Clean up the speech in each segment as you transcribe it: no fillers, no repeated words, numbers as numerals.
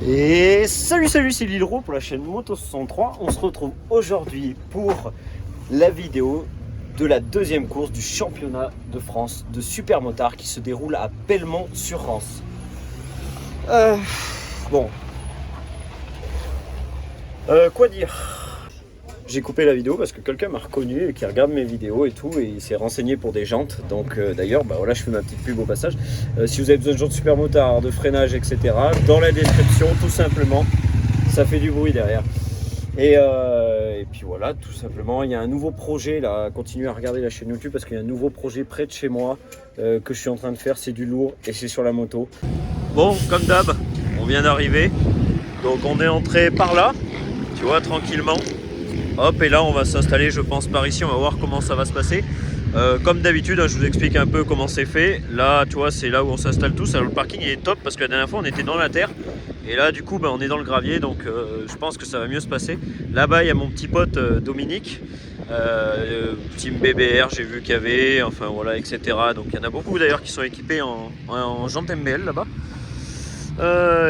Et salut, c'est Lilro pour la chaîne Moto63. On se retrouve aujourd'hui pour la vidéo de la deuxième course du championnat de France de supermotard qui se déroule à Belmont-sur-Rance. Quoi dire? J'ai coupé la vidéo parce que quelqu'un m'a reconnu et qui regarde mes vidéos et tout, et il s'est renseigné pour des jantes. Donc d'ailleurs, voilà, je fais ma petite pub au passage. Si vous avez besoin de jantes supermotard, de freinage, etc., dans la description, tout simplement, ça fait du bruit derrière. Et puis voilà, tout simplement, il y a un nouveau projet là. Continuez à regarder la chaîne YouTube parce qu'il y a un nouveau projet près de chez moi que je suis en train de faire. C'est du lourd et c'est sur la moto. Bon, comme d'hab, on vient d'arriver. Donc on est entré par là, tu vois, tranquillement. Hop, et là on va s'installer, je pense, par ici. On va voir comment ça va se passer. Comme d'habitude, je vous explique un peu comment c'est fait. Là, tu vois, c'est là où on s'installe tous. Alors, le parking il est top parce que la dernière fois on était dans la terre. Et là, du coup, on est dans le gravier. Donc, je pense que ça va mieux se passer. Là-bas, il y a mon petit pote Dominique. Team BBR, j'ai vu qu'il y avait. Enfin, voilà, etc. Donc, il y en a beaucoup d'ailleurs qui sont équipés en jantes MBL là-bas.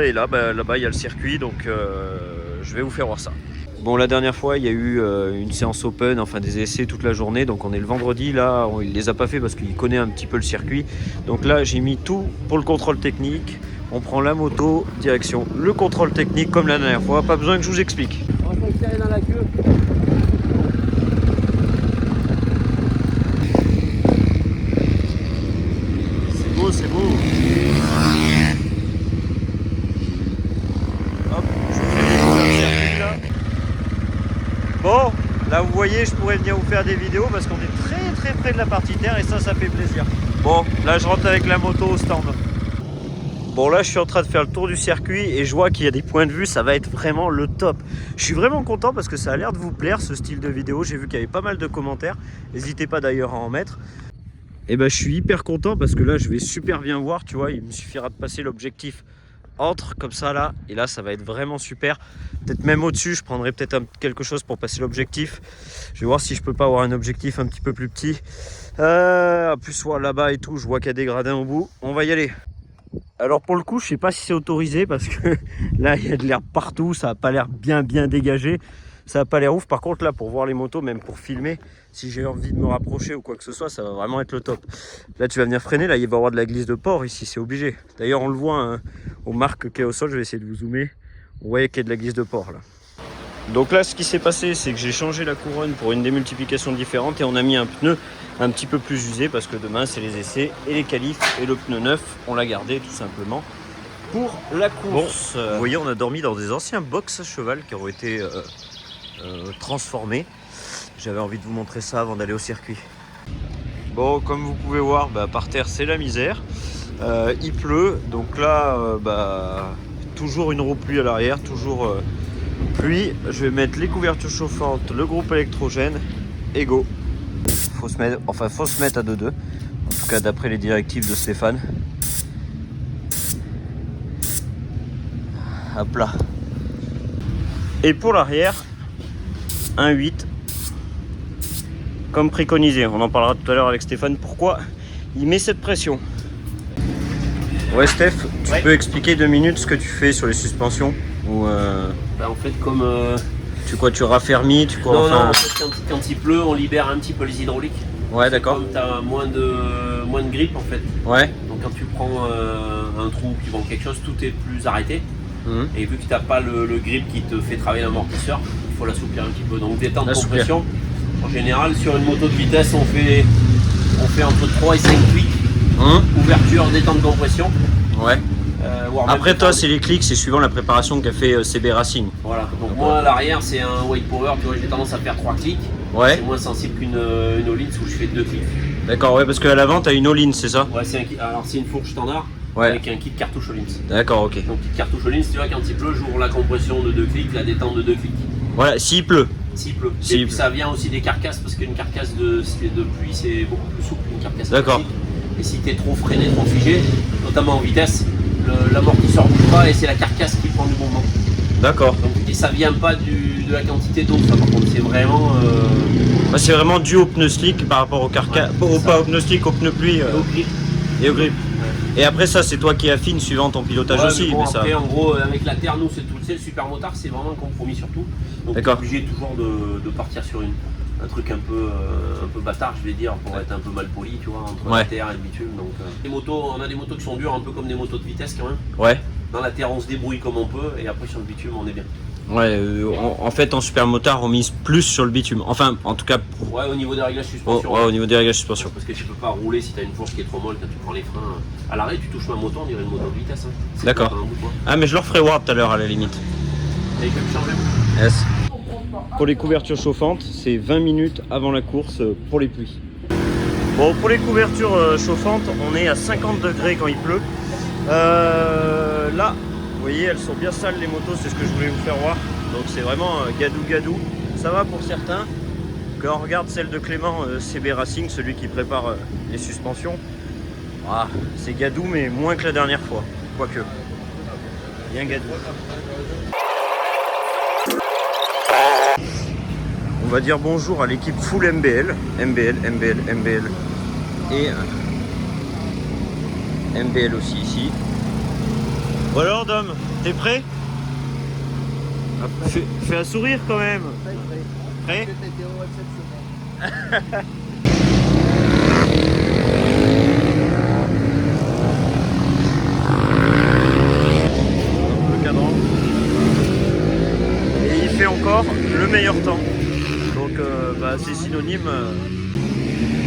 Et là, là-bas, il y a le circuit. Donc, je vais vous faire voir ça. Bon, la dernière fois, il y a eu une séance open, enfin des essais toute la journée. Donc on est le vendredi, là, il les a pas fait parce qu'il connaît un petit peu le circuit. Donc là, j'ai mis tout pour le contrôle technique. On prend la moto, direction le contrôle technique comme la dernière fois. Pas besoin que je vous explique. On va se tirer dans la queue. C'est beau, c'est beau. Hop, je vous fais le circuit là. Bon, là vous voyez, je pourrais venir vous faire des vidéos parce qu'on est très près de la partie terre et ça fait plaisir. Bon, là je rentre avec la moto au stand. Bon, là je suis en train de faire le tour du circuit et je vois qu'il y a des points de vue, ça va être vraiment le top. Je suis vraiment content parce que ça a l'air de vous plaire ce style de vidéo. J'ai vu qu'il y avait pas mal de commentaires. N'hésitez pas d'ailleurs à en mettre. Et je suis hyper content parce que là je vais super bien voir, tu vois, il me suffira de passer l'objectif entre comme ça là, et là ça va être vraiment super. Peut-être même au-dessus, je prendrai peut-être quelque chose pour passer l'objectif. Je vais voir si je peux pas avoir un objectif un petit peu plus petit. En plus, là-bas et tout, je vois qu'il y a des gradins au bout. On va y aller. Alors pour le coup, je sais pas si c'est autorisé parce que là il y a de l'herbe partout, ça a pas l'air bien dégagé. Ça a pas l'air ouf. Par contre là, pour voir les motos, même pour filmer, si j'ai envie de me rapprocher ou quoi que ce soit, ça va vraiment être le top. Là tu vas venir freiner, là il va y avoir de la glisse de port ici, c'est obligé. D'ailleurs on le voit hein, aux marques qu'il y a au sol, je vais essayer de vous zoomer. Vous voyez qu'il y a de la glisse de port là. Donc là ce qui s'est passé, c'est que j'ai changé la couronne pour une démultiplication différente et on a mis un pneu un petit peu plus usé parce que demain c'est les essais et les qualifs, et le pneu neuf on l'a gardé tout simplement pour la course. Bon, vous voyez, on a dormi dans des anciens box à cheval qui ont été transformés. J'avais envie de vous montrer ça avant d'aller au circuit. Bon, comme vous pouvez voir, par terre c'est la misère. Il pleut, donc là toujours une roue pluie à l'arrière, toujours pluie. Je vais mettre les couvertures chauffantes, le groupe électrogène et go. Faut se mettre à 2-2, en tout cas d'après les directives de Stéphane. Hop là. Et pour l'arrière, 1,8 comme préconisé. On en parlera tout à l'heure avec Stéphane pourquoi il met cette pression. Ouais Steph, tu peux expliquer 2 minutes ce que tu fais sur les suspensions ou En fait, comme tu raffermis, non, en fait, quand il pleut, on libère un petit peu les hydrauliques. Ouais, d'accord. Comme tu as moins de grip en fait. Ouais. Donc quand tu prends un trou qui vend quelque chose, tout est plus arrêté. Et vu que tu n'as pas le grip qui te fait travailler l'amortisseur, il faut l'assouplir un petit peu. Donc des temps de compression, en général sur une moto de vitesse on fait entre 3 et 5 clics. Ouverture, détente de compression. Ouais. Après toi c'est les clics, c'est suivant la préparation qu'a fait CB Racing. Voilà, donc moi à l'arrière c'est un weight power, tu vois, j'ai tendance à faire 3 clics. Ouais. C'est moins sensible qu'une all-in où je fais 2 clics. D'accord, ouais, parce qu'à l'avant tu as une all-in, c'est ça? Ouais, alors c'est une fourche standard avec un kit cartouche all-in. D'accord, ok. Donc kit cartouche all-in, tu vois, quand il pleut, j'ouvre la compression de 2 clics, la détente de 2 clics. Voilà, s'il pleut. S'il pleut. Et puis ça vient aussi des carcasses, parce qu'une carcasse de pluie c'est beaucoup plus souple qu'une carcasse classique. Et si tu es trop freiné, trop figé, notamment en vitesse, l'amortisseur ne bouge pas et c'est la carcasse qui prend du mouvement. D'accord. Et ça vient pas de la quantité d'eau, ça par contre c'est vraiment... c'est vraiment dû au pneu slick par rapport au carcasse, pas au pneu slick, au pneu pluie. Au grip. Et au grip. Et après ça, c'est toi qui affines suivant ton pilotage aussi. Bon, Mais après, ça... en gros, avec la terre, nous, c'est tout. Tu sais, le super motard, c'est vraiment un compromis surtout. Donc, tu es obligé toujours de partir sur un truc un peu bâtard, je vais dire, pour être un peu mal poli, tu vois, entre la terre et le bitume. Donc, les motos, on a des motos qui sont dures, un peu comme des motos de vitesse quand même. Ouais. Dans la terre, on se débrouille comme on peut, et après sur le bitume, on est bien. Ouais, en fait, en super motard, on mise plus sur le bitume. Enfin, en tout cas. Ouais, au niveau des réglages suspension. Ouais, au niveau des réglages suspension. Parce que tu peux pas rouler si tu as une fourche qui est trop molle, quand tu prends les freins. À l'arrêt, tu touches ma moto, on dirait une moto de vitesse. Hein. D'accord. Ah, mais je leur ferai voir tout à l'heure à la limite. Et que tu changes. Yes. Pour les couvertures chauffantes, c'est 20 minutes avant la course pour les pluies. Bon, pour les couvertures chauffantes, on est à 50 degrés quand il pleut. Là, vous voyez, elles sont bien sales les motos, c'est ce que je voulais vous faire voir. Donc c'est vraiment gadou. Ça va pour certains. Quand on regarde celle de Clément CB Racing, celui qui prépare les suspensions, ah, c'est gadou mais moins que la dernière fois. Quoique. Bien gadou. On va dire bonjour à l'équipe full MBL. MBL et MBL aussi ici. Bon alors Dom, t'es prêt? Fais un sourire quand même. Prêt? Le cadran. Et il fait encore le meilleur temps. Donc c'est synonyme.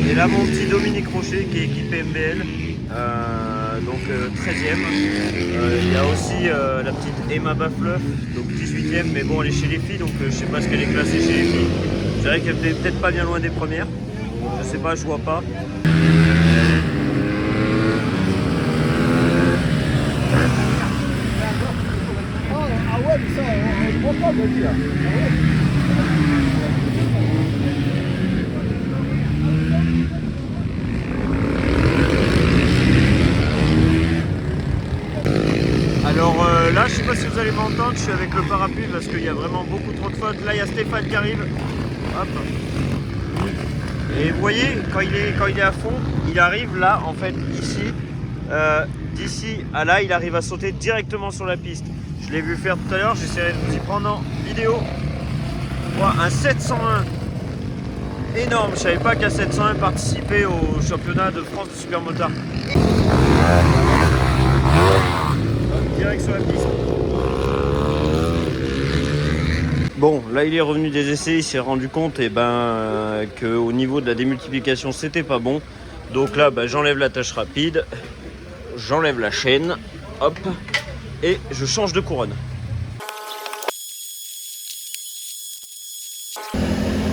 Et là mon petit Dominique Rocher qui est équipé MBL. Donc 13e. Il y a aussi la petite Emma Bafleuf, donc 18e, mais bon elle est chez les filles, donc je sais pas ce qu'elle est classée chez les filles. Je dirais qu'elle était peut-être pas bien loin des premières. Je sais pas, je vois pas. Ah ouais, mais ça, on ne prend pas de dire. Alors là, je sais pas si vous allez m'entendre, je suis avec le parapluie parce qu'il y a vraiment beaucoup trop de fautes. Là, il y a Stéphane qui arrive. Hop. Et vous voyez, quand il est à fond, il arrive là, en fait, ici. D'ici à là, il arrive à sauter directement sur la piste. Je l'ai vu faire tout à l'heure, j'essaierai de vous y prendre en vidéo. Voilà, un 701. Énorme, je savais pas qu'un 701 participait au championnat de France de supermotard. Direct sur la piste. Bon, là il est revenu des essais, il s'est rendu compte qu'au niveau de la démultiplication c'était pas bon. Donc là j'enlève la tâche rapide, j'enlève la chaîne, hop, et je change de couronne.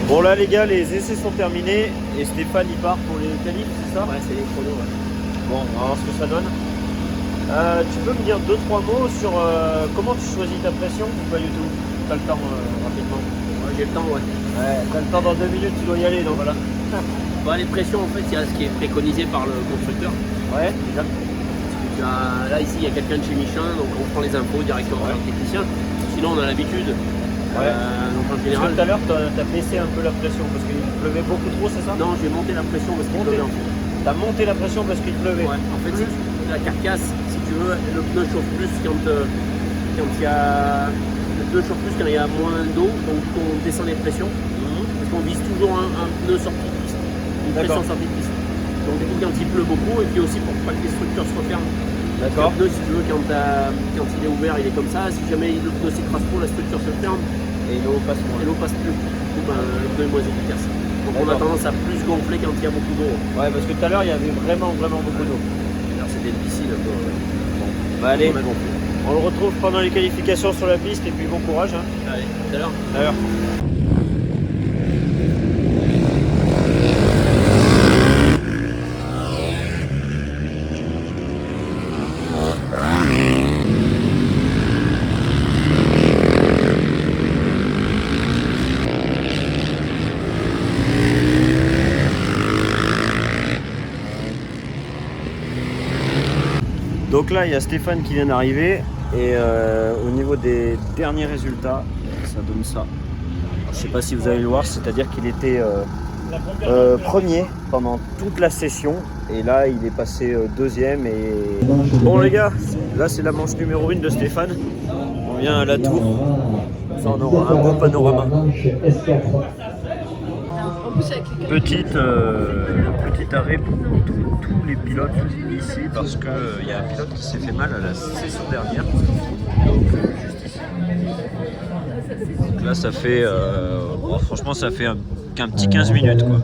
Bon là les gars, les essais sont terminés et Stéphane il part pour les qualifs, c'est ça? Ouais, c'est les chronos, ouais. Bon, on va voir ce que ça donne. Tu peux me dire 2-3 mots sur comment tu choisis ta pression ou pas du tout? T'as le temps rapidement? Ouais, j'ai le temps, ouais. Ouais, t'as le temps, dans 2 minutes tu dois y aller, donc voilà. Bah, les pressions, en fait, il y a ce qui est préconisé par le constructeur. Ouais, exact. Là, ici, il y a quelqu'un de chez Michelin, donc on prend les infos directement avec le technicien. Sinon, on a l'habitude. Ouais. Donc en général. Tout à l'heure, t'as baissé un peu la pression parce qu'il pleuvait beaucoup trop, c'est ça? Non, j'ai monté la pression parce qu'il pleuvait en fait. T'as monté la pression parce qu'il pleuvait? Ouais, en fait, la carcasse, si tu veux, le pneu chauffe plus quand il y a. Le pneu chauffe plus quand il y a moins d'eau, donc on descend les pressions. Parce qu'on vise toujours un pneu sortie de piste, une pression sortie de piste. Donc du coup, quand il pleut beaucoup, et puis aussi pour pas que les structures se referment. D'accord. Le pneu, si tu veux, quand il est ouvert, il est comme ça. Si jamais le pneu s'écrase trop, la structure se ferme. Et l'eau passe moins. Et l'eau passe plus. Du coup, le pneu est moins efficace. Donc on a tendance à plus gonfler quand il y a beaucoup d'eau. Ouais, parce que tout à l'heure, il y avait vraiment beaucoup d'eau. Alors c'était une piscine un peu. Bon. Bah allez, on le retrouve pendant les qualifications sur la piste et puis bon courage. Hein. Allez, tout à l'heure. Tout à l'heure. Donc là, il y a Stéphane qui vient d'arriver et au niveau des derniers résultats, ça donne ça. Alors, je ne sais pas si vous allez le voir, c'est-à-dire qu'il était premier pendant toute la session. Et là, il est passé deuxième. Et... Bon les gars, là c'est la manche numéro 1 de Stéphane. On vient à la tour. Ça, on aura un beau panorama. Petit arrêt pour tous les pilotes ici parce qu'il y a un pilote qui s'est fait mal à la session dernière. Donc juste ici. Donc là ça fait bon, franchement ça fait qu'un petit 15 minutes quoi.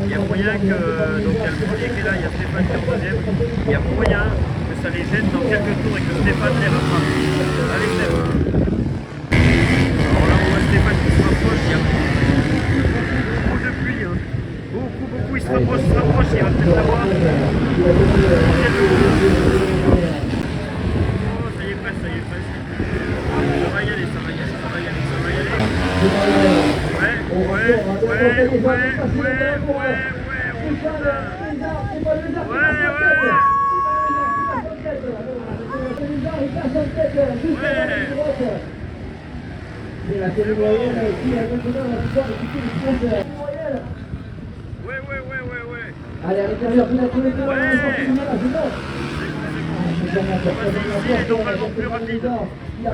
Il y a moyen que, donc il y a le premier qui est là, il y a Stéphane qui est en deuxième, il y a moyen que ça les gêne dans quelques tours et que Stéphane les rattrape. Allez Stéphane. Alors là on voit Stéphane qui se rapproche, il y a beaucoup de pluie, hein. Beaucoup, il se rapproche, il va peut-être l'avoir. Oh ça y est presque. Ça va y aller. Allez, à l'intérieur, vous l'avez trouvé. Il est normalement plus rapide.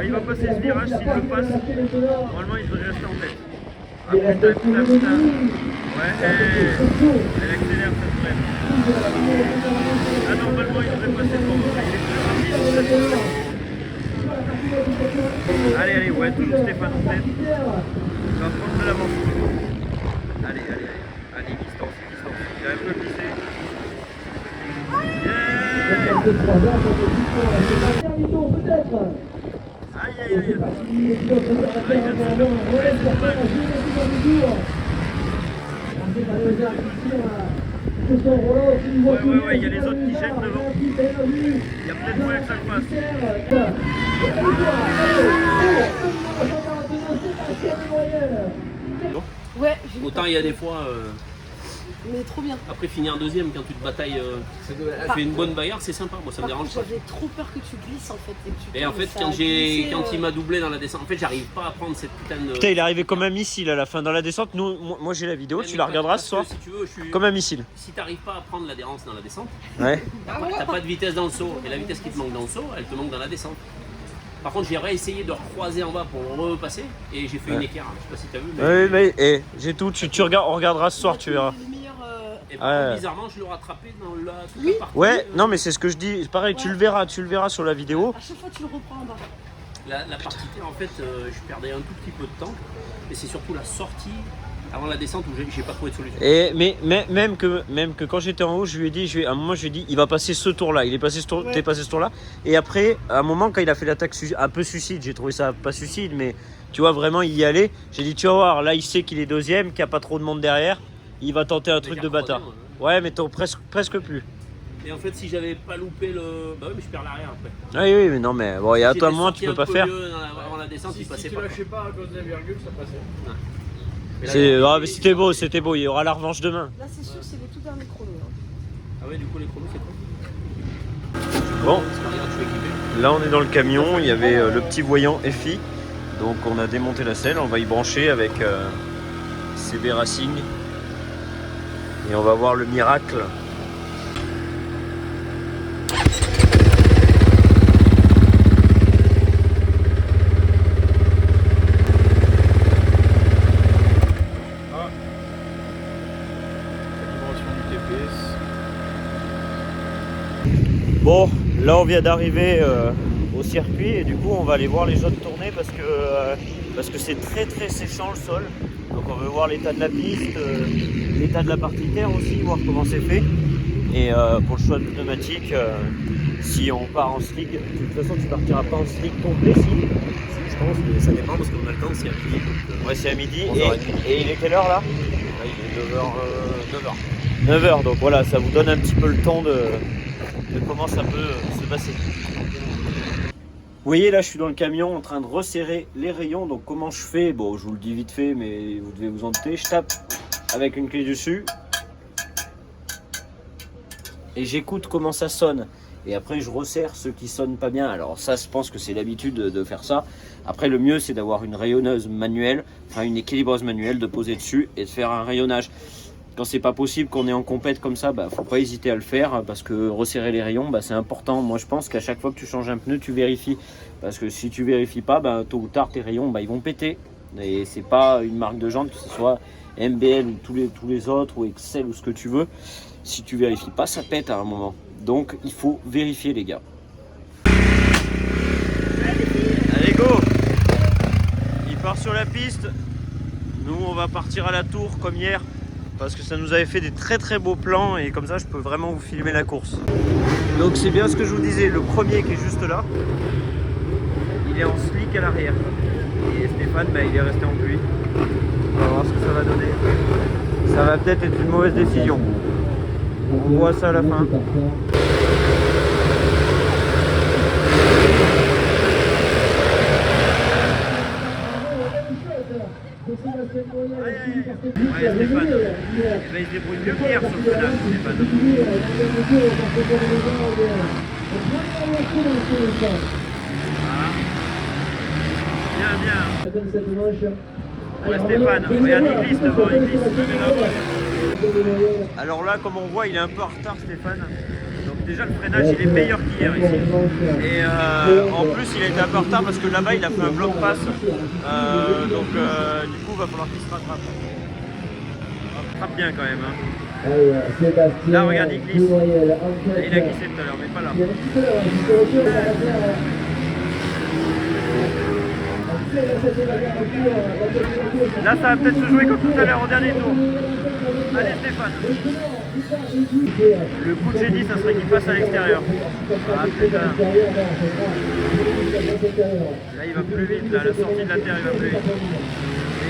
Il va passer ce virage, s'il le passe, normalement il devrait rester en tête. Ah putain. Ouais, elle accélère cette brève. Ah normalement il devrait passer devant moi, il est plus rapide. Allez, ouais, toujours Stéphane en tête. Il va prendre de l'avance. Allez, distance. Il a un peu glissé. Aïe. Ouais, il y a les autres qui gênent devant. Il y a peut-être moyen que ça le passe. Ouais. Autant il y a des fois. Mais trop bien. Après finir deuxième quand tu te batailles, tu fais une bonne bagarre, c'est sympa, moi ça me dérange pas. J'avais trop peur que tu glisses en fait. Et en fait quand il m'a doublé dans la descente, en fait j'arrive pas à prendre cette putain de... Putain il est arrivé comme un missile à la fin dans la descente. Moi j'ai la vidéo, tu la regarderas ce soir. Si tu veux, comme un missile. Si t'arrives pas à prendre l'adhérence dans la descente, ouais. T'as pas de vitesse dans le saut. Et la vitesse qui te manque dans le saut, elle te manque dans la descente. Par contre, j'ai réessayé de recroiser en bas pour repasser et j'ai fait une écart. Je sais pas si t'as vu. Mais... Oui, j'ai tout. Tu regardes, on regardera ce soir, tu verras. Et bizarrement, je l'ai rattrapé dans toute la partie. Ouais, non, mais c'est ce que je dis. Pareil, tu le verras sur la vidéo. À chaque fois, tu le reprends en bas. La partie T, en fait, je perdais un tout petit peu de temps. Et c'est surtout la sortie avant la descente où j'ai pas trouvé de solution. Et même que quand j'étais en haut, à un moment, je lui ai dit, il va passer ce tour-là. Il est passé ce tour, t'es passé ce tour-là. Et après, à un moment, quand il a fait l'attaque un peu suicide, j'ai trouvé ça pas suicide, mais tu vois vraiment, il y allait. J'ai dit, tu vas voir, là, il sait qu'il est deuxième, qu'il n'y a pas trop de monde derrière. Il va tenter un truc de bâtard. Ouais, mais presque plus. Et en fait, si j'avais pas loupé le. Bah oui, mais je perds l'arrière après. Oui, mais non, mais bon, il y a un moment, tu peux pas faire. Avant la descente, il passait pas. Si tu lâchais pas à cause d'un virgule, ça passait. Mais c'était beau, il y aura la revanche demain. Là, c'est sûr, c'est les tout derniers chronos. Ah ouais, du coup, les chronos, c'est quoi? Bon, là, on est dans le camion. Il y avait le petit voyant FI. Donc, on a démonté la selle. On va y brancher avec CB Racing. Et on va voir le miracle. Bon, là on vient d'arriver au circuit et du coup on va aller voir les autres tourner parce que c'est très séchant le sol. Donc on veut voir l'état de la piste, l'état de la partie terre aussi, voir comment c'est fait. Et pour le choix de pneumatique, si on part en slick, de toute façon tu partiras pas en slick complet si Je pense, mais ça dépend parce qu'on a le temps, c'est à midi. ouais c'est à midi. 11h30. Et il est quelle heure là? Il est 9h. 9h, donc voilà, ça vous donne un petit peu le temps de comment ça peut se passer. Vous voyez là je suis dans le camion en train de resserrer les rayons, donc comment je fais? Bon je vous le dis vite fait mais vous devez vous en douter, je tape avec une clé dessus et j'écoute comment ça sonne et après je resserre ceux qui sonnent pas bien. Alors ça je pense que c'est l'habitude de faire ça. Après le mieux c'est d'avoir une rayonneuse manuelle, enfin une équilibreuse manuelle, de poser dessus et de faire un rayonnage. Quand c'est pas possible, qu'on est en compète comme ça, faut pas hésiter à le faire parce que resserrer les rayons, c'est important. Moi je pense qu'à chaque fois que tu changes un pneu, tu vérifies. Parce que si tu vérifies pas, tôt ou tard tes rayons ils vont péter. Et c'est pas une marque de jantes, que ce soit MBL ou tous les autres, ou Excel ou ce que tu veux. Si tu vérifies pas, ça pète à un moment. Donc il faut vérifier les gars. Allez go! Il part sur la piste. Nous on va partir à la tour comme hier. Parce que ça nous avait fait des très très beaux plans et comme ça je peux vraiment vous filmer la course. Donc c'est bien ce que je vous disais, le premier qui est juste là, il est en slick à l'arrière. Et Stéphane il est resté en pluie. On va voir ce que ça va donner. Ça va peut-être être une mauvaise décision. On voit ça à la fin. Ouais Stéphane, il se débrouille mieux qu'hier sur le pédale, Stéphane. Bien. Ouais Stéphane, regarde il glisse devant, il glisse. Alors là comme on voit il est un peu en retard Stéphane. Donc déjà le freinage il est meilleur qu'hier ici. Et en plus il a été un peu en retard parce que là-bas il a fait un bloc passe. Donc du coup il va falloir qu'il se rattrape. Il rattrape bien quand même. Hein. Là regarde il glisse. Il a glissé tout à l'heure mais pas là. Là ça va peut-être se jouer comme tout à l'heure au dernier tour. Allez Stéphane. Le coup de génie ça serait qu'il passe à l'extérieur. Ah putain. Là il va plus vite, là, la sortie de la terre il va plus vite.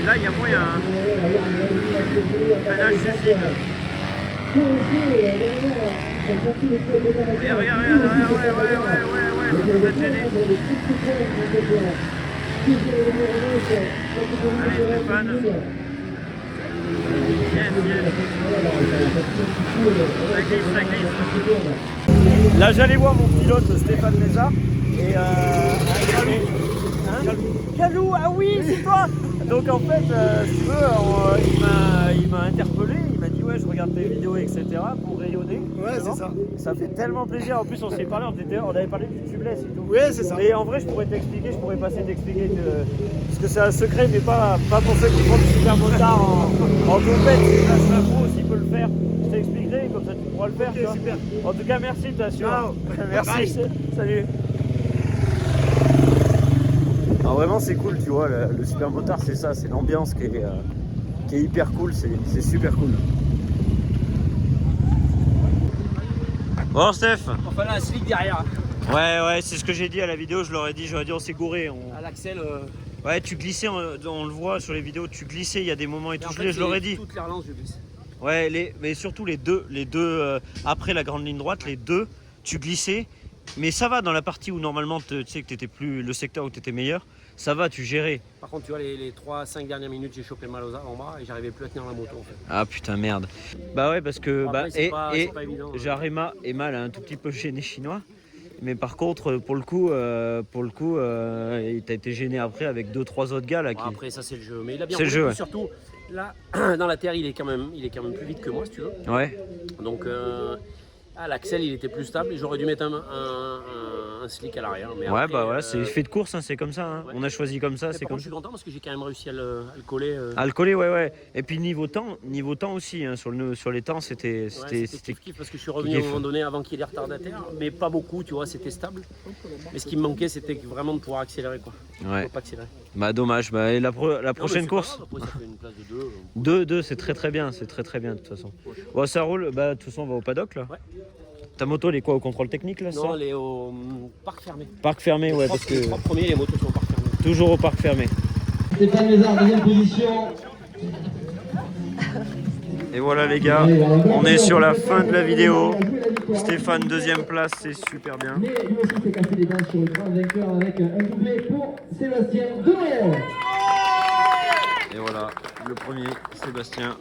Et là il y a moyen. Freinage suicide. Regarde, ouais, ça peut être gêné. Allez Stéphane. Ça glisse. Là j'allais voir mon pilote Stéphane Mézard et Calou, ah oui c'est toi. Donc en fait si tu veux il m'a interpellé, il m'a dit ouais je regarde tes vidéos etc pour rayonner. Ouais c'est ça. Ça fait tellement plaisir, en plus on s'est parlé, on avait parlé du tubeless et tout. Ouais c'est ça. Mais en vrai je pourrais t'expliquer, je pourrais passer t'expliquer parce que c'est un secret mais pas pour ceux qui font du super motard en compète, si un pro s'il peut le faire, je t'expliquerai comme ça tu pourras le faire. Okay, super. En tout cas merci t'assures. Merci, Bye. Salut. Alors vraiment c'est cool tu vois, le super motard c'est ça, c'est l'ambiance qui est hyper cool, c'est super cool. Bon Steph. Enfin là, un slick derrière. Ouais, c'est ce que j'ai dit à la vidéo, j'aurais dit on s'est gouré. À l'axel. Ouais, tu glissais, on le voit sur les vidéos, tu glissais, il y a des moments et tout, je l'aurais dit. Toutes les relances, je glisse. Ouais, mais surtout les deux après la grande ligne droite, les deux, tu glissais. Mais ça va dans la partie où normalement tu sais que t'étais plus le secteur où tu étais meilleur, ça va, tu gérais. Par contre, tu vois, les 3-5 dernières minutes, j'ai chopé mal aux avant-bras et j'arrivais plus à tenir la moto en fait. Ah putain, merde. Bah ouais, parce que. Après, c'est pas évident, Jarema et Mal a un tout petit peu gêné chinois. Mais par contre, pour le coup, t'as été gêné après avec 2-3 autres gars là. Bon, après, ça c'est le jeu. Mais il a bien c'est le jeu, ouais. Surtout, là, dans la terre, il est quand même plus vite que moi, si tu veux. Ouais. Donc, à l'axel, il était plus stable. J'aurais dû mettre un un slick à l'arrière. Mais Ouais, après, bah voilà, c'est fait de course, hein, c'est comme ça. Hein. Ouais. On a choisi comme ça, mais c'est par comme contre, je ça. suis content parce que j'ai quand même réussi à le coller. À le coller, ouais, ouais. Et puis niveau temps aussi, hein, sur les temps, c'était C'était kiff parce que je suis revenu à un moment donné avant qu'il y ait des retardataires, mais pas beaucoup, tu vois, c'était stable. Mais ce qui me manquait, c'était vraiment de pouvoir accélérer, quoi. Ouais. Faut pas accélérer. Bah dommage. Bah, et la prochaine Non, mais course. c'est pas grave, après, ça fait une place de 2. 2-2, c'est très bien, c'est très bien de toute façon. Bon, ça roule, bah de toute façon on va au paddock là. Ouais. Ta moto elle est quoi, au contrôle technique là? Non, elle est au parc fermé. Parc fermé, ouais, parce Les que 3 premiers, les motos sont au parc fermé. toujours au parc fermé. Stéphane Lézard, deuxième position. Et voilà les gars, on est sur la fin de la vidéo. Stéphane deuxième place, c'est super bien. Mais lui aussi s'est cassé les dents sur le grand vainqueur avec un doublé pour Sébastien Demeyer. Et voilà, le premier, Sébastien.